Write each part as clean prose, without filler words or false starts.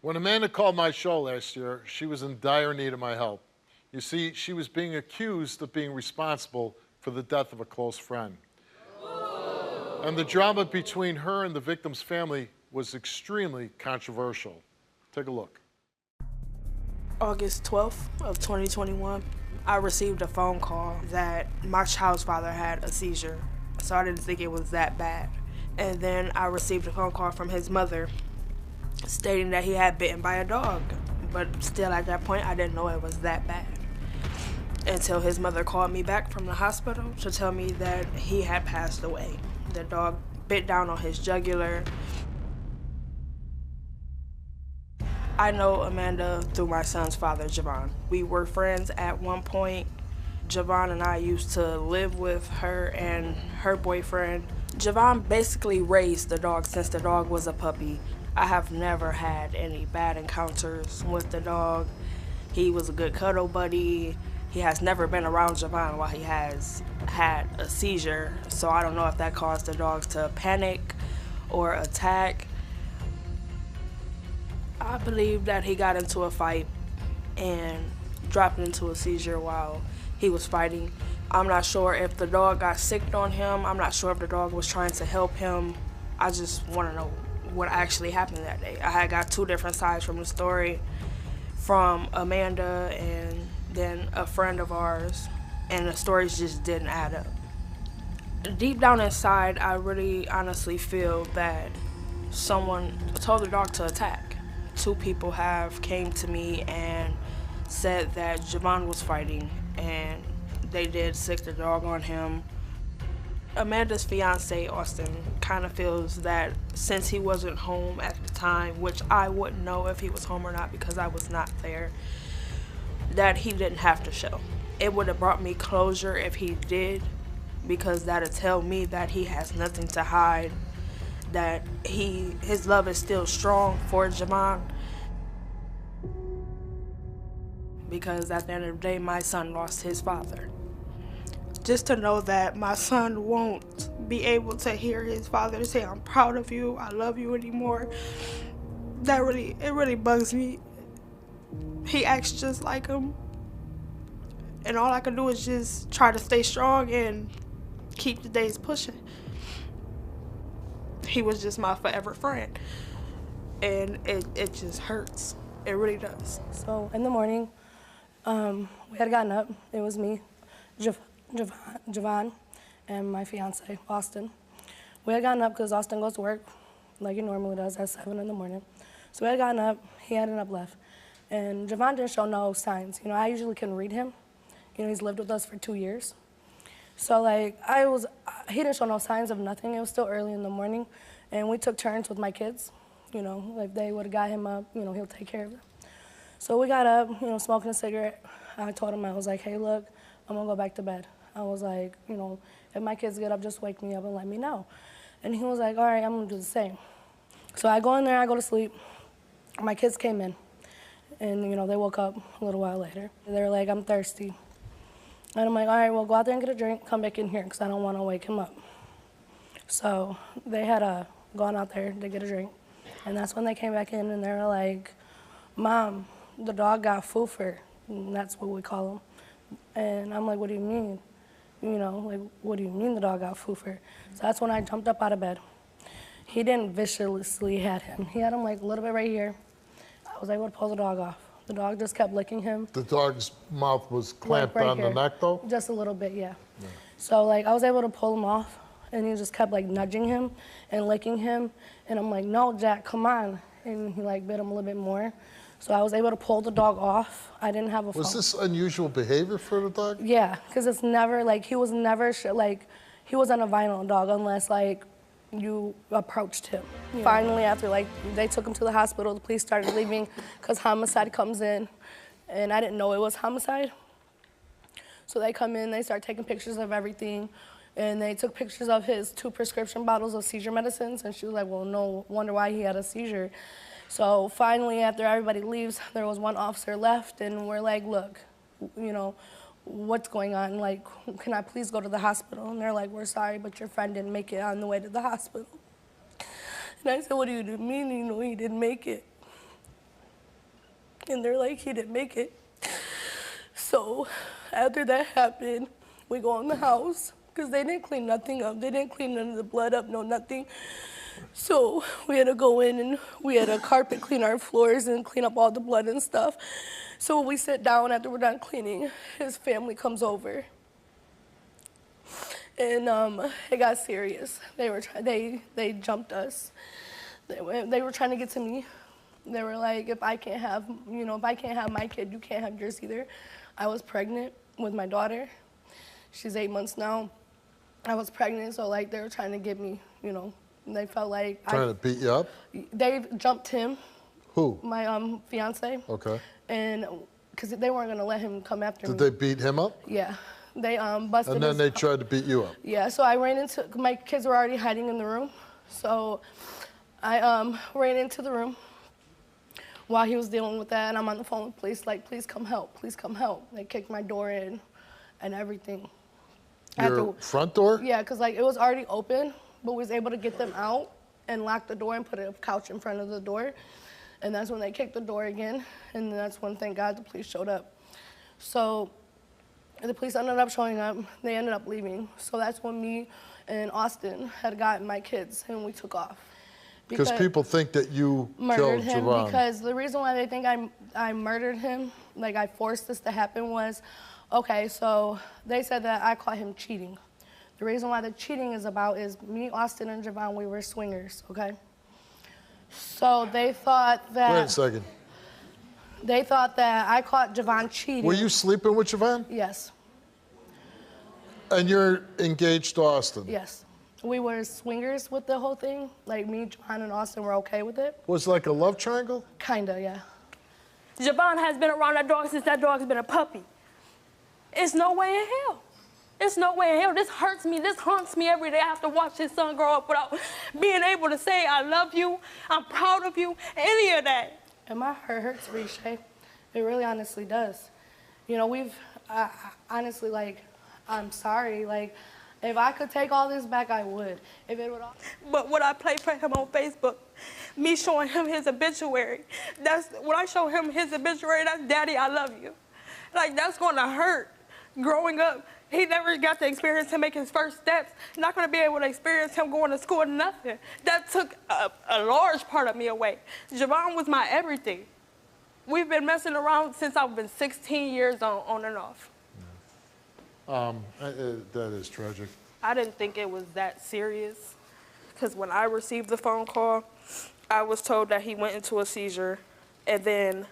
When Amanda called my show last year, she was in dire need of my help. You see, she was being accused of being responsible for the death of a close friend. And the drama between her and the victim's family was extremely controversial. Take a look. August 12th of 2021, I received a phone call that my child's father had a seizure, so I didn't think it was that bad. And then I received a phone call from his mother stating that he had bitten by a dog, but still at that point I didn't know it was that bad until his mother called me back from the hospital to tell me that he had passed away. The dog bit down on his jugular. I know Amanda through my son's father, Javon. We were friends at one point. Javon and I used to live with her and her boyfriend. Javon basically raised the dog since the dog was a puppy. I have never had any bad encounters with the dog. He was a good cuddle buddy. He has never been around Javon while he has had a seizure, so I don't know if that caused the dogs to panic or attack. I believe that he got into a fight and dropped into a seizure while he was fighting. I'm not sure if the dog got sick on him. I'm not sure if the dog was trying to help him. I just want to know what actually happened that day. I had got two different sides from the story, from Amanda and then a friend of ours, and the stories just didn't add up. Deep down inside, I really honestly feel that someone told the dog to attack. Two people have came to me and said that Javon was fighting and they did sick the dog on him. Amanda's fiance, Austin, kind of feels that since he wasn't home at the time, which I wouldn't know if he was home or not because I was not there, that he didn't have to show. It would have brought me closure if he did, because that'd tell me that he has nothing to hide, that his love is still strong for Javon. Because at the end of the day, my son lost his father. Just to know that my son won't be able to hear his father say, "I'm proud of you, I love you" anymore, it really bugs me. He acts just like him. And all I can do is just try to stay strong and keep the days pushing. He was just my forever friend. And it just hurts. It really does. So in the morning, we had gotten up. It was me, Javon, and my fiance, Austin. We had gotten up because Austin goes to work like he normally does at 7 in the morning. So we had gotten up, he hadn't up left. And Javon didn't show no signs. You know, I usually can read him. You know, he's lived with us for 2 years. So like, he didn't show no signs of nothing. It was still early in the morning. And we took turns with my kids. You know, if they would have got him up, you know, he'll take care of them. So we got up, you know, smoking a cigarette. I told him, I was like, hey, look, I'm gonna go back to bed. I was like, you know, if my kids get up, just wake me up and let me know. And he was like, all right, I'm gonna do the same. So I go in there, I go to sleep. My kids came in, and you know, they woke up a little while later. They were like, I'm thirsty. And I'm like, all right, well, go out there and get a drink, come back in here, because I don't want to wake him up. So they had gone out there to get a drink, and that's when they came back in, and they were like, Mom, the dog got foofer, and that's what we call him. And I'm like, what do you mean? You know, like, what do you mean the dog got foofer? So that's when I jumped up out of bed. He didn't viciously hit him. He had him like a little bit right here. I was able to pull the dog off. The dog just kept licking him. The dog's mouth was clamped like right on here. the neck, though? Just a little bit, yeah. So like, I was able to pull him off, and he just kept like nudging him and licking him. And I'm like, no, Jack, come on. And he like bit him a little bit more. So I was able to pull the dog off. I didn't have a phone. Was this unusual behavior for the dog? Yeah, because it's never, like, he was never, like, he wasn't a violent dog unless, like, you approached him. Yeah. Finally, after, like, they took him to the hospital, the police started leaving because homicide comes in, and I didn't know it was homicide. So they come in, they start taking pictures of everything, and they took pictures of his 2 prescription bottles of seizure medicines, and she was like, well, no wonder why he had a seizure. So finally, after everybody leaves, there was one officer left, and we're like, look, you know, what's going on? Like, can I please go to the hospital? And they're like, we're sorry, but your friend didn't make it on the way to the hospital. And I said, what do you mean, you know, he didn't make it? and they're like, he didn't make it. So after that happened, we go in the house, because they didn't clean nothing up. They didn't clean none of the blood up, no nothing. So we had to go in and we had to carpet clean our floors and clean up all the blood and stuff. So when we sit down after we're done cleaning, his family comes over. And it got serious. They jumped us. They were trying to get to me. They were like, if I can't have my kid, you can't have yours either. I was pregnant with my daughter. She's 8 months now. I was pregnant, so like they were trying to get me, They felt like Trying to beat you up? They jumped him. Who? My fiance. Okay. And because they weren't gonna let him come after me. Did they beat him up? Yeah. They busted. And then they tried to beat you up? Yeah. So I ran into. My kids were already hiding in the room, so I ran into the room while he was dealing with that, and I'm on the phone with police, like, please come help, please come help. They kicked my door in, and everything. Your front door? Yeah, because like it was already open, but we was able to get them out and lock the door and put a couch in front of the door. And that's when they kicked the door again, and that's when, thank God, the police showed up. So the police ended up showing up. They ended up leaving. So that's when me and Austin had gotten my kids, and we took off. Because people think that you murdered killed him. Javon. Because the reason why they think I murdered him, like I forced this to happen, was, okay, so they said that I caught him cheating. The reason why the cheating is about is me, Austin, and Javon, we were swingers, okay? So they thought that... Wait a second. They thought that I caught Javon cheating. Were you sleeping with Javon? Yes. And you're engaged to Austin? Yes. We were swingers with the whole thing. Like me, Javon, and Austin were okay with it. Was it like a love triangle? Kinda, yeah. Javon has been around that dog since that dog's been a puppy. It's no way in hell. It's no way in hell. This hurts me. This haunts me every day. I have to watch his son grow up without being able to say, I love you, I'm proud of you, any of that. And my heart hurts for you, Shay. It really honestly does. Honestly, like, I'm sorry. Like, if I could take all this back, I would. If it would all... But when I play for him on Facebook, me showing him his obituary, when I show him his obituary, that's Daddy, I love you. Like, that's gonna hurt. Growing up, he never got to experience him make his first steps. Not gonna be able to experience him going to school, nothing. That took a large part of me away. Javon was my everything. We've been messing around since I've been 16 years on and off. That is tragic. I didn't think it was that serious, because when I received the phone call, I was told that he went into a seizure, and then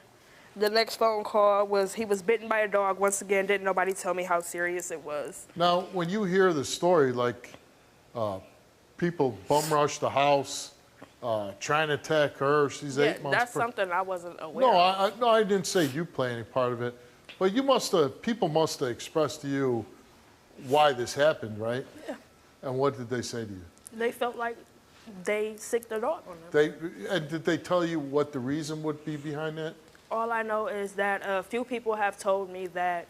the next phone call was he was bitten by a dog. Once again, didn't nobody tell me how serious it was. Now, when you hear the story, like people bum rush the house, trying to attack her, she's 8 months that's something I wasn't aware of. No, I didn't say you play any part of it. But people must have expressed to you why this happened, right? Yeah. And what did they say to you? They felt like they sicked the dog on them. And did they tell you what the reason would be behind that? All I know is that a few people have told me that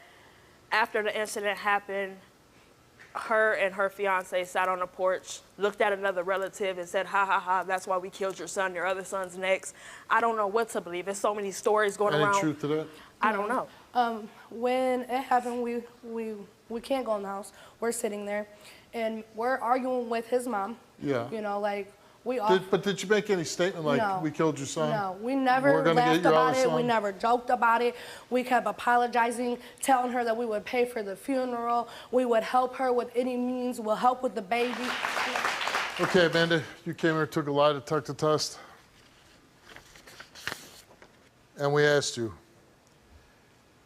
after the incident happened, her and her fiance sat on the porch, looked at another relative and said, ha, ha, ha, that's why we killed your son, your other son's next. I don't know what to believe. There's so many stories going around. Any truth to that? I don't know. When it happened, we can't go in the house. We're sitting there, and we're arguing with his mom. Yeah. Like we all. But did you make any statement like, No. we killed your son? No, we never We're gonna laughed get your about other it. son? We never joked about it. We kept apologizing, telling her that we would pay for the funeral. We would help her with any means. We'll help with the baby. Okay, Amanda, you came here, took a lie detector test, and we asked you,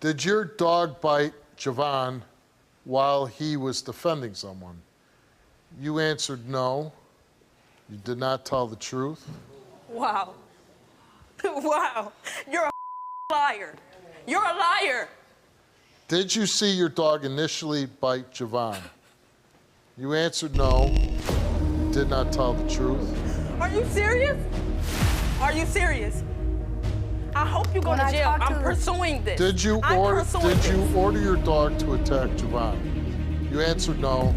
did your dog bite Javon while he was defending someone? You answered no. You did not tell the truth. Wow. Wow. You're a liar. You're a liar. Did you see your dog initially bite Javon? You answered no. You did not tell the truth. Are you serious? Are you serious? I hope you go to jail. I'm pursuing this. Did you order your dog to attack Javon? You answered no.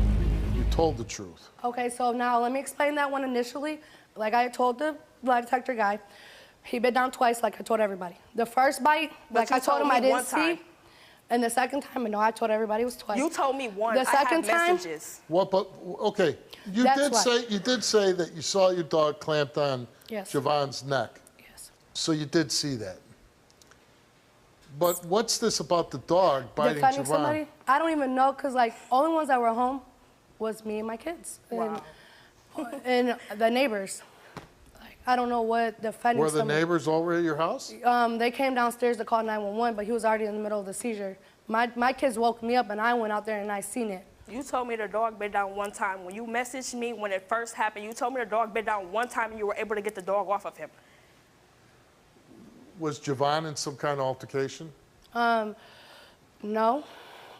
You told the truth. Okay, so now let me explain that one initially. Like I told the lie detector guy, He bit down twice, like I told everybody. The first bite, like I told him I didn't see. And the second time, no, I told everybody it was twice. You told me one. The second I have time, messages. What? But okay, you did say that you saw your dog clamped on Javon's neck. Yes. So you did see that. But what's this about the dog biting defending Javon? somebody? I don't even know, because like only ones that were home was me and my kids. Wow. And the neighbors. Like, I don't know what defending Were the neighbors over at your house? They came downstairs to call 911, but he was already in the middle of the seizure. My kids woke me up and I went out there and I seen it. You told me the dog bit down one time. When you messaged me when it first happened, you told me the dog bit down one time and you were able to get the dog off of him. Was Javon in some kind of altercation? No.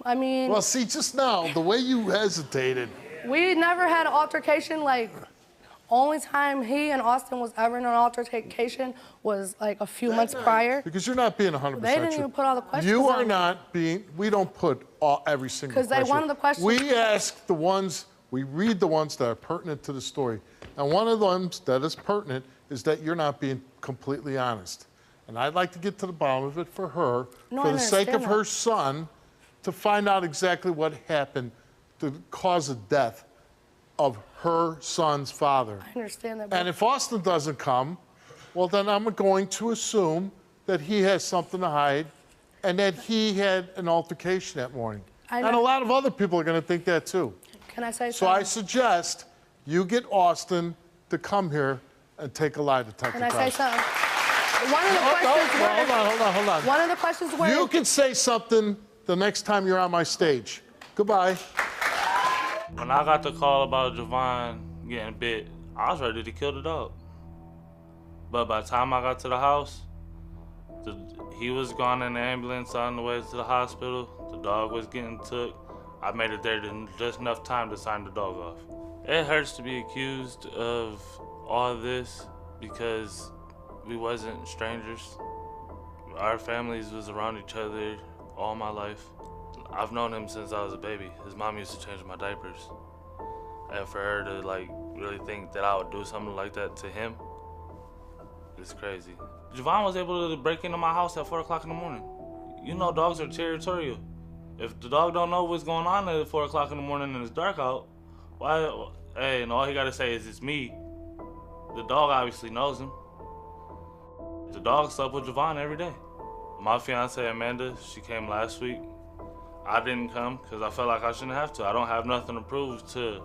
I mean... Well, see, just now, the way you hesitated. We never had an altercation. Like, only time he and Austin was ever in an altercation was like a few months prior. Because you're not being 100% They didn't even put all the questions You are on. not being, we don't put every single question. Because they wanted the questions. We ask the ones, we read the ones that are pertinent to the story. And one of them that is pertinent is that you're not being completely honest. And I'd like to get to the bottom of it for her, for the sake of her son, to find out exactly what happened to cause the death of her son's father. I understand that. And if Austin doesn't come, well, then I'm going to assume that he has something to hide and that he had an altercation that morning. And a lot of other people are going to think that too. Can I say something? So I suggest you get Austin to come here and take a lie detector test. Can I say something? One of the questions were... Hold on. One of the questions were... You can say something the next time you're on my stage. Goodbye. When I got the call about Javon getting bit, I was ready to kill the dog. But by the time I got to the house, he was gone in the ambulance on the way to the hospital. The dog was getting took. I made it there in just enough time to sign the dog off. It hurts to be accused of all this because we wasn't strangers. Our families was around each other all my life. I've known him since I was a baby. His mom used to change my diapers. And for her to like really think that I would do something like that to him, it's crazy. Javon was able to break into my house at 4 o'clock in the morning. You know dogs are territorial. If the dog don't know what's going on at 4 o'clock in the morning and it's dark out, why, hey, and all he gotta say is it's me. The dog obviously knows him. The dog slept with Javon every day. My fiance Amanda, she came last week. I didn't come because I felt like I shouldn't have to. I don't have nothing to prove to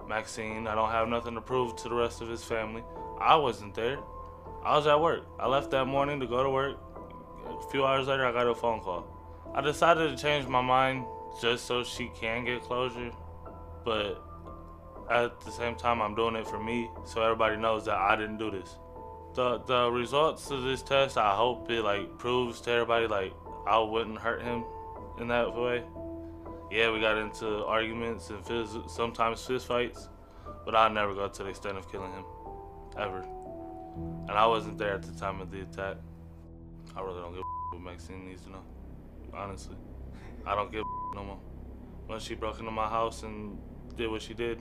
Maxine. I don't have nothing to prove to the rest of his family. I wasn't there. I was at work. I left that morning to go to work. A few hours later, I got a phone call. I decided to change my mind just so she can get closure, but at the same time, I'm doing it for me so everybody knows that I didn't do this. The results of this test, I hope it like proves to everybody like I wouldn't hurt him in that way. Yeah, we got into arguments and sometimes fist fights, but I'd never go to the extent of killing him, ever. And I wasn't there at the time of the attack. I really don't give a what Maxine needs to know, honestly. I don't give a no more. When she broke into my house and did what she did,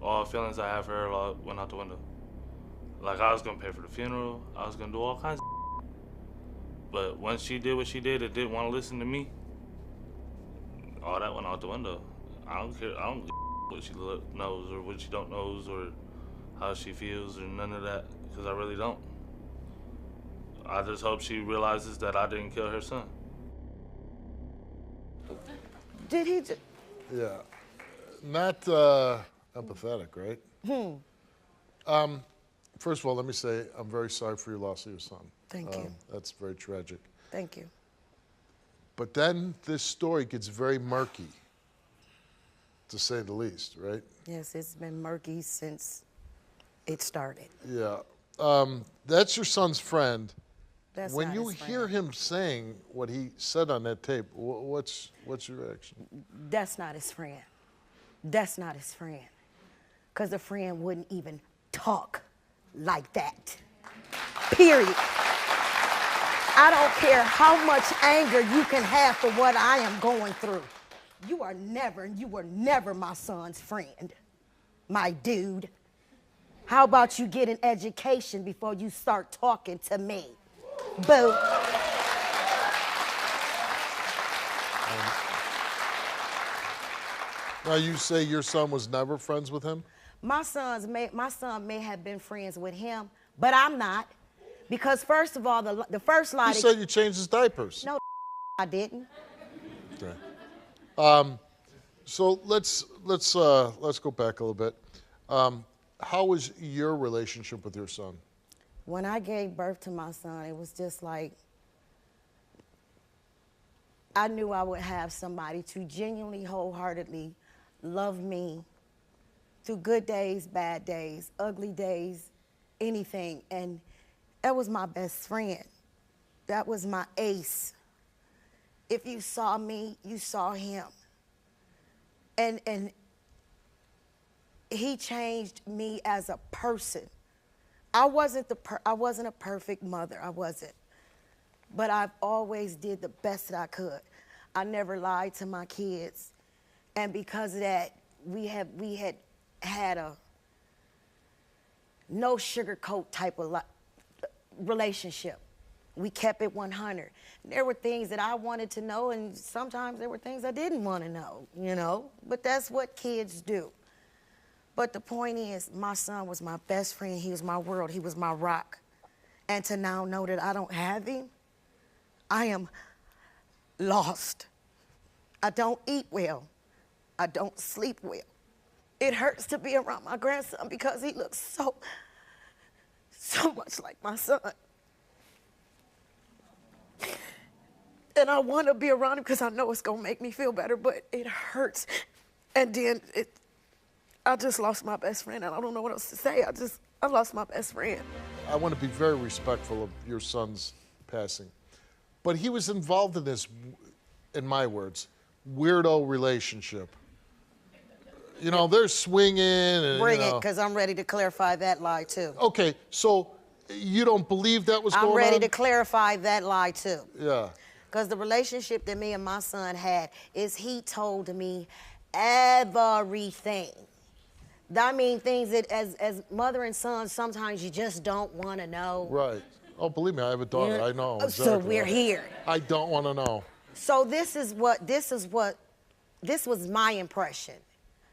all feelings I have for her went out the window. Like I was gonna pay for the funeral, I was gonna do all kinds of but when she did what she did and didn't want to listen to me, all that went out the window. I don't care, I don't give what she knows or what she don't knows or how she feels or none of that, because I really don't. I just hope she realizes that I didn't kill her son. Did he? Yeah, not empathetic, right? First of all, let me say I'm very sorry for your loss of your son. Thank you. That's very tragic. Thank you. But then this story gets very murky, to say the least, right? Yes, it's been murky since it started. Yeah. That's your son's friend. That's when not you his hear friend. him saying what he said on that tape, what's your reaction? That's not his friend. That's not his friend. Because the friend wouldn't even talk like that. Period. I don't care how much anger you can have for what I am going through. You are never my son's friend, my dude. How about you get an education before you start talking to me? Boo. Now you say your son was never friends with him? My son may have been friends with him, but I'm not. Because first of all, the first lie... You said you changed his diapers. No, I didn't. Okay. So let's go back a little bit. How was your relationship with your son? When I gave birth to my son, it was just like I knew I would have somebody to genuinely, wholeheartedly love me through good days, bad days, ugly days, anything. And that was my best friend. That was my ace. If you saw me, you saw him. And he changed me as a person. I wasn't a perfect mother, I wasn't. But I've always did the best that I could. I never lied to my kids. And because of that, we had a no sugarcoat type of relationship. We kept it 100. There were things that I wanted to know, and sometimes there were things I didn't want to know, you know? But that's what kids do. But the point is, my son was my best friend. He was my world. He was my rock. And to now know that I don't have him, I am lost. I don't eat well. I don't sleep well. It hurts to be around my grandson because he looks so much like my son. And I want to be around him because I know it's going to make me feel better, but it hurts. And then I just lost my best friend, and I don't know what else to say. I lost my best friend. I want to be very respectful of your son's passing. But he was involved in this, in my words, weirdo relationship. You know, they're swinging and, Bring it, because I'm ready to clarify that lie, too. Okay, so you don't believe that was going on? I'm ready to clarify that lie, too. Yeah. Because the relationship that me and my son had is he told me everything. I mean, things that as mother and son, sometimes you just don't want to know. Right. Oh, believe me, I have a daughter. Yeah. I know. Exactly. So we're here. I don't want to know. So this was my impression.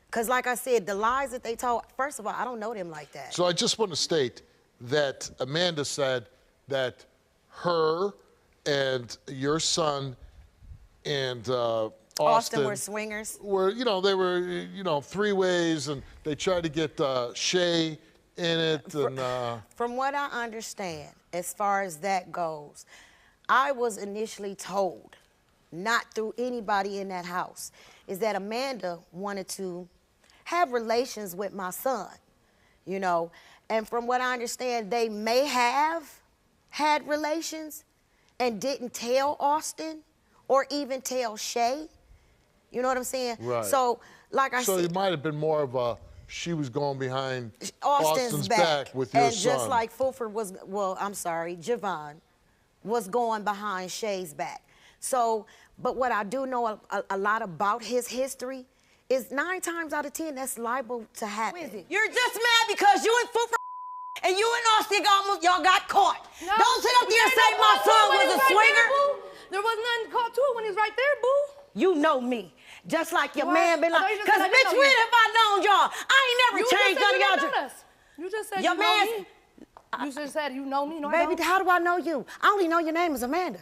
Because like I said, the lies that they told, first of all, I don't know them like that. So I just want to state that Amanda said that her and your son and Austin were swingers? They were, three ways, and they tried to get Shay in it. From what I understand, as far as that goes, I was initially told, not through anybody in that house, is that Amanda wanted to have relations with my son, and from what I understand, they may have had relations and didn't tell Austin or even tell Shay. You know what I'm saying? Right. So, like I said... So it might have been more of she was going behind Austin's back with your and son. And just like Javon was going behind Shay's back. So, but what I do know a lot about his history is 9 times out of 10, that's liable to happen. You're just mad because you and Fufer and you and Austin y'all got caught. No, don't sit up there and say my son was a swinger. There wasn't nothing caught to it when he's right there, boo. You know me. Just like your What? man been like, because bitch, when have I known y'all? I ain't never changed none of y'all. You just said your you man, know me. You just said you know me. No, baby, I don't. how do I know you? I only know your name is Amanda.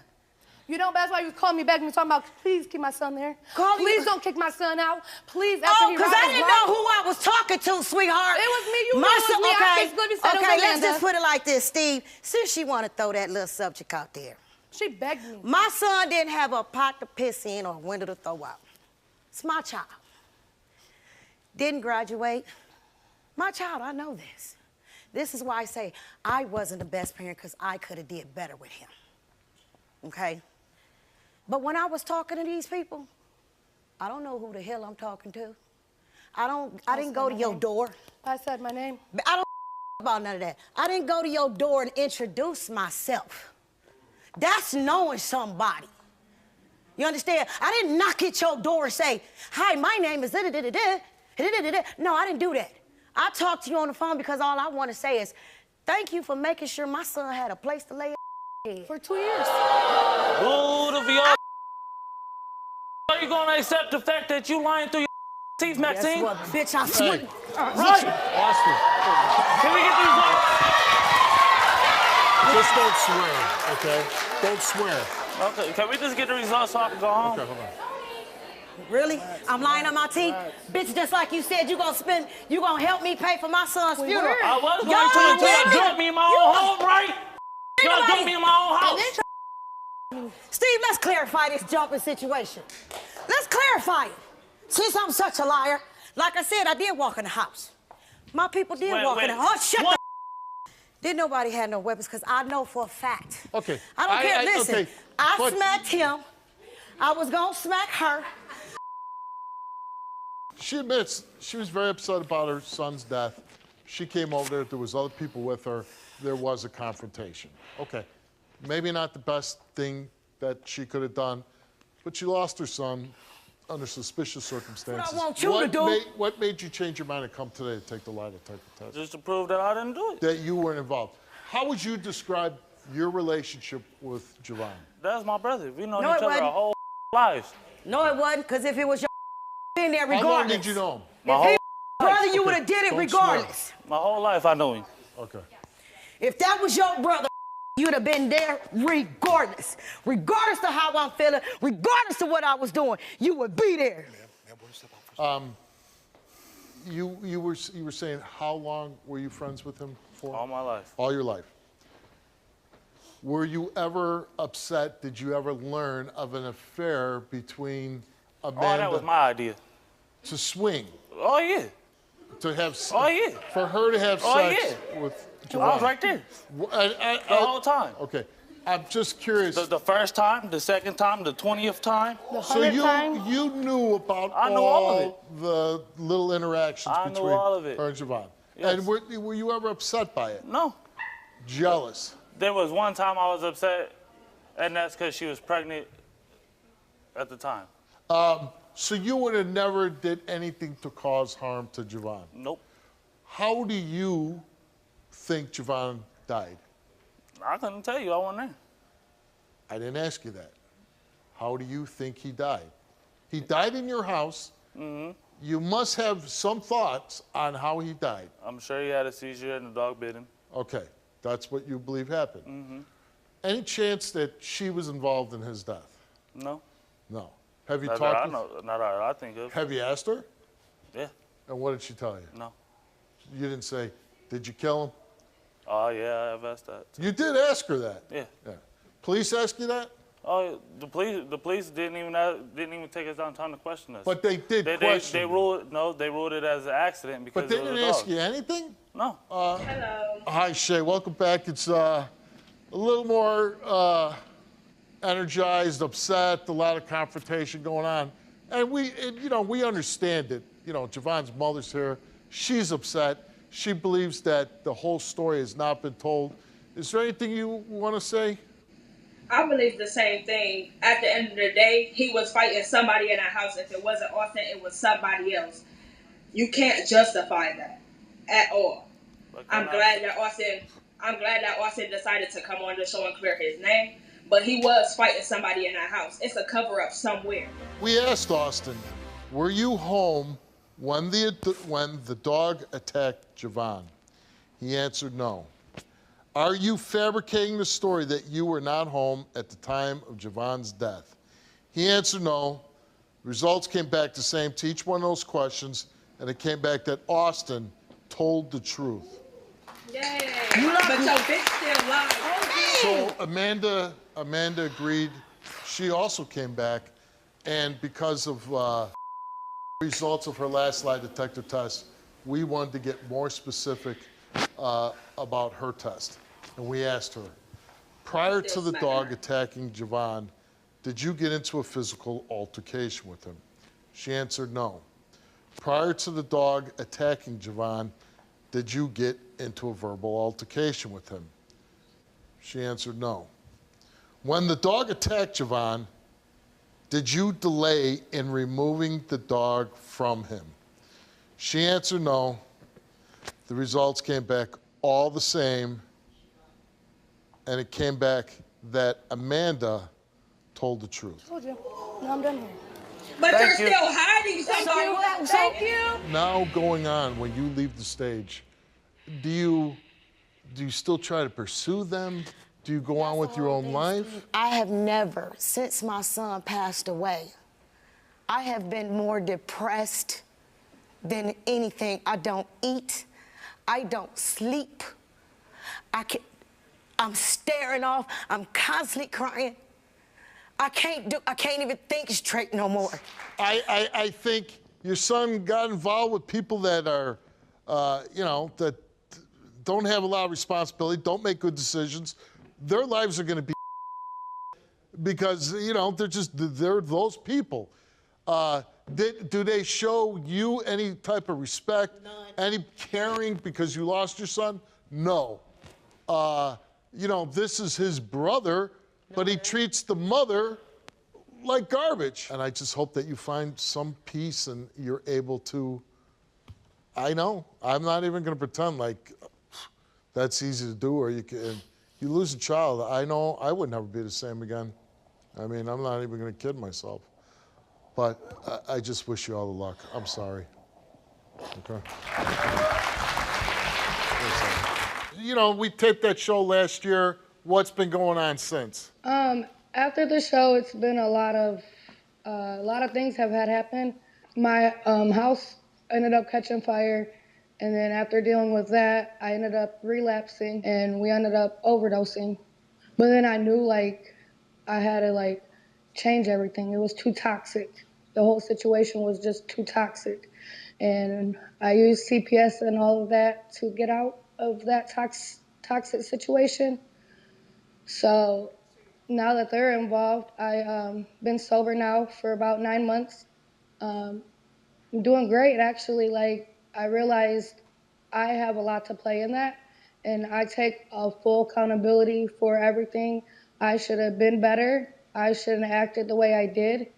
You know, that's why you was calling me back and talking about, please keep my son there. Please don't kick my son out. Please, after he because I didn't know who I was talking to, sweetheart. It was me. You know it was me. I physically said it was let's Amanda. just put it like this, Steve. Since she want to throw that little subject out there. She begged me. My son didn't have a pot to piss in or a window to throw out. It's my child. Didn't graduate. My child, I know this. This is why I say I wasn't the best parent because I could have did better with him. Okay? But when I was talking to these people, I don't know who the hell I'm talking to. I didn't go to your door. I said my name. I don't about none of that. I didn't go to your door and introduce myself. That's knowing somebody. You understand? I didn't knock at your door and say, hi, my name is da-da-da-da-da. No, I didn't do that. I talked to you on the phone because all I want to say is thank you for making sure my son had a place to lay his head. For 2 years. Bold of y'all. Are you gonna accept the fact that you lying through your teeth, Maxine? Guess what, bitch? I swear. Hey. Right. Austin, Can we get these off? just don't swear, okay? Don't swear. Okay, can we just get the results so I can go home? Okay, hold on. Really? I'm lying on my teeth? Bitch, just like you said, you gonna help me pay for my son's funeral. I was going Y'all to until y'all women- dumped me in my own home, right? Y'all dumped me in my own house. Steve, let's clarify this jumping situation. Let's clarify it. Since I'm such a liar, like I said, I did walk in the house. My people did walk in the house. Oh, shut the Didn't nobody have no weapons, because I know for a fact. Okay. I don't care. Listen, okay, I but- smacked him. I was gonna smack her. She admits she was very upset about her son's death. She came over there. There was other people with her. There was a confrontation. Okay. Maybe not the best thing that she could have done, but she lost her son under suspicious circumstances. What I want you to do. What made you change your mind and come today to take the lie detector test? Just to prove that I didn't do it. That you weren't involved. How would you describe your relationship with Javon? That's my brother. We know No, each it other wasn't. our whole lives. No, it wasn't, because if it was your been there How long regardless. did you know him? My If he whole, was your brother, you would have did it Don't regardless. my whole life I know him. Okay. If that was your brother, you'd have been there regardless. Regardless of how I'm feeling, regardless of what I was doing, you would be there. You were saying how long were you friends with him for? All my life. All your life. Were you ever upset? Did you ever learn of an affair between Amanda Oh, that was my idea. to swing, Oh, yeah. to have Oh, yeah. for her to have Oh, sex yeah. with I was right there the whole time. Okay. I'm just curious. The first time, the second time, the 20th time. The So 100th time. you knew about I know all of it. the little interactions I know between all of it. her and Javon. Yes. And were you ever upset by it? No. Jealous? There was one time I was upset, and that's because she was pregnant at the time. So you would have never did anything to cause harm to Javon? Nope. How do you think Javon died? I couldn't tell you. I wasn't there. I didn't ask you that. How do you think he died? He died in your house. Mm-hmm. You must have some thoughts on how he died. I'm sure he had a seizure and the dog bit him. Okay, that's what you believe happened. Mm-hmm. Any chance that she was involved in his death? No. No. Have you Not that I talked? know. Not that I think of. Have you asked her? Yeah. And what did she tell you? No. You didn't say, "Did you kill him?" Oh, yeah, I've asked that. You did ask her that. Yeah. Yeah. Police ask you that? Oh, the police didn't even take us down time to question us. But they did question They you. ruled it as an accident because But they it was didn't a ask dog. you anything? No. Hi, Shay. Welcome back. It's a little more energized, upset, a lot of confrontation going on. And we understand it. You know, Javon's mother's here. She's upset. She believes that the whole story has not been told. Is there anything you want to say? I believe the same thing. At the end of the day, he was fighting somebody in that house. If it wasn't Austin, it was somebody else. You can't justify that at all. I'm glad that Austin decided to come on the show and clear his name, but he was fighting somebody in that house. It's a cover-up somewhere. We asked Austin, were you home when the dog attacked Javon? He answered no. Are you fabricating the story that you were not home at the time of Javon's death? He answered no. Results came back the same to each one of those questions, and it came back that Austin told the truth. Yay! But your bitch still lies. So Amanda agreed. She also came back, and because of results of her last lie detector test, we wanted to get more specific about her test. And we asked her, prior to the dog attacking Javon, did you get into a physical altercation with him? She answered no. Prior to the dog attacking Javon, did you get into a verbal altercation with him? She answered no. When the dog attacked Javon, did you delay in removing the dog from him? She answered no. The results came back all the same, and it came back that Amanda told the truth. Told you. Now I'm done here. But you're still hiding something. Thank you. Now going on, when you leave the stage, do you still try to pursue them? Do you go on with your own life? I have never, since my son passed away, I have been more depressed than anything. I don't eat. I don't sleep. I'm staring off. I'm constantly crying. I can't even think straight no more. I think your son got involved with people that are, that don't have a lot of responsibility, don't make good decisions. Their lives are going to be because, they're those people. Do they show you any type of respect, any caring because you lost your son? No. This is his brother, but he treats the mother like garbage. And I just hope that you find some peace and you're able to, I'm not even going to pretend like that's easy to do, or you lose a child. I know I would never be the same again. I mean, I'm not even going to kid myself. But I just wish you all the luck. I'm sorry. Okay? We taped that show last year. What's been going on since? After the show, it's been a lot of things have had happen. My house ended up catching fire, and then after dealing with that, I ended up relapsing, and we ended up overdosing. But then I knew I had to change everything. It was too toxic. The whole situation was just too toxic, and I used CPS and all of that to get out of that toxic situation. So now that they're involved, I've been sober now for about 9 months. I'm doing great, actually. I realized I have a lot to play in that, and I take a full accountability for everything. I should have been better. I shouldn't have acted the way I did.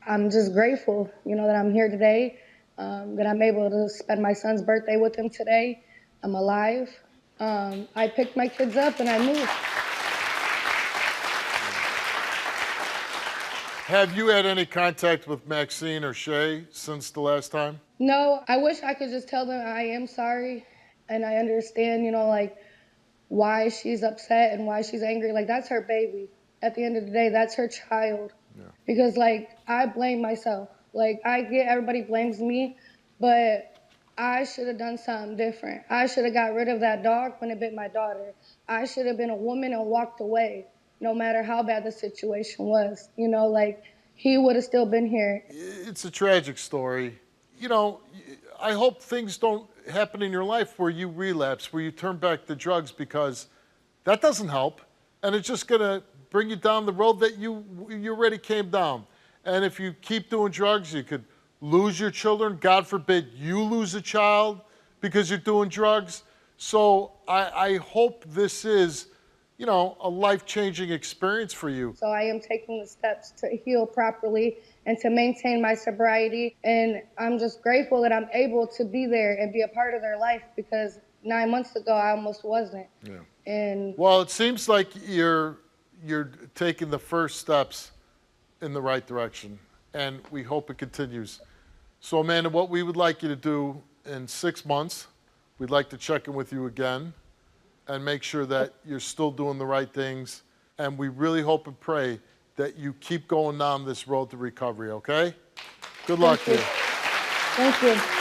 I'm just grateful, that I'm here today, that I'm able to spend my son's birthday with him today. I'm alive. I picked my kids up and I moved. Have you had any contact with Maxine or Shay since the last time? No, I wish I could just tell them I am sorry, and I understand, why she's upset and why she's angry. That's her baby. At the end of the day, that's her child. Yeah. Because, I blame myself. I get everybody blames me, but I should have done something different. I should have got rid of that dog when it bit my daughter. I should have been a woman and walked away, no matter how bad the situation was. He would have still been here. It's a tragic story. I hope things don't happen in your life where you relapse, where you turn back to drugs, because that doesn't help. And it's just going to bring you down the road that you already came down. And if you keep doing drugs, you could lose your children. God forbid you lose a child because you're doing drugs. So I hope this is, a life-changing experience for you. So I am taking the steps to heal properly and to maintain my sobriety. And I'm just grateful that I'm able to be there and be a part of their life, because 9 months ago, I almost wasn't. Yeah. And well, it seems like you're taking the first steps in the right direction, and we hope it continues. So, Amanda, what we would like you to do in 6 months, we'd like to check in with you again and make sure that you're still doing the right things. And we really hope and pray that you keep going down this road to recovery, okay? Good luck to you. Thank you.